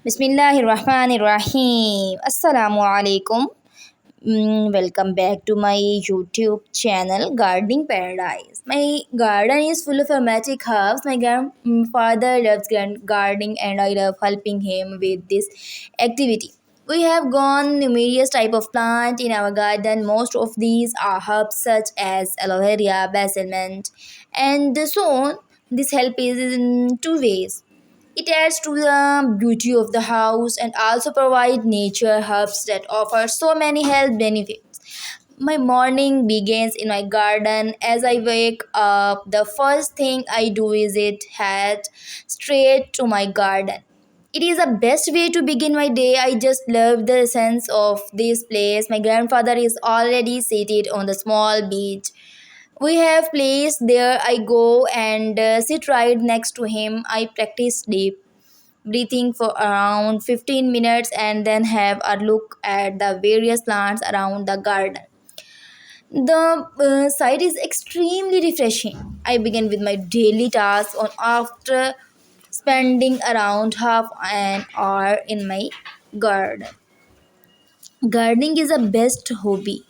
Bismillahirrahmanirrahim. Assalamu alaikum. Welcome back to my YouTube channel, Gardening Paradise. My garden is full of aromatic herbs. My grandfather loves gardening, and I love helping him with this activity. We have grown numerous type of plant in our garden. Most of these are herbs such as aloe vera, basil, mint, and so on. This help is in two ways. It adds to the beauty of the house and also provide nature herbs that offer so many health benefits. My morning begins in my garden. As I wake up, the first thing I do is head straight to my garden. It is the best way to begin my day. I just love the sense of this place. My grandfather is already seated on the small beach we have place there. I go and sit right next to him. I practice deep breathing for around 15 minutes and then have a look at the various plants around the garden. The site is extremely refreshing. I begin with my daily tasks on after spending around half an hour in my garden. Gardening is the best hobby.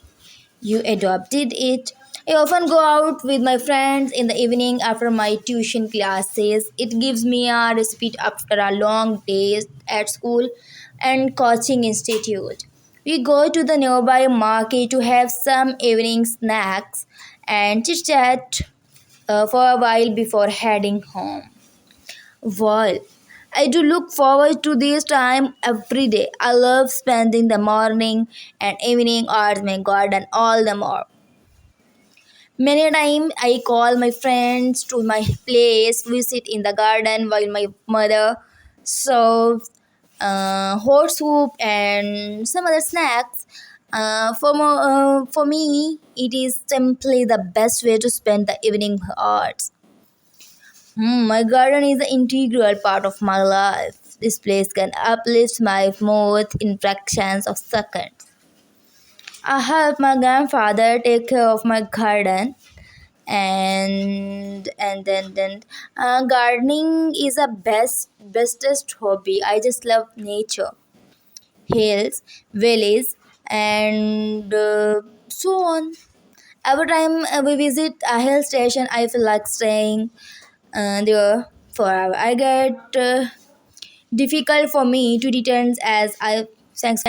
You adopted it. I often go out with my friends in the evening after my tuition classes. It gives me a respite after a long day at school and coaching institute. We go to the nearby market to have some evening snacks and chit chat for a while before heading home. Well, I do look forward to this time every day. I love spending the morning and evening at my garden all the more. Many a time I call my friends to my place. We sit in the garden while my mother serves hot soup and some other snacks. For me, it is simply the best way to spend the evening hours. My garden is an integral part of my life. This place can uplift my mood in fractions of seconds. I help my grandfather take care of my garden, and then gardening is a bestest hobby. I just love nature, hills, valleys, and so on. Every time we visit a hill station, I feel like staying there forever. I get difficult for me to return as I thanks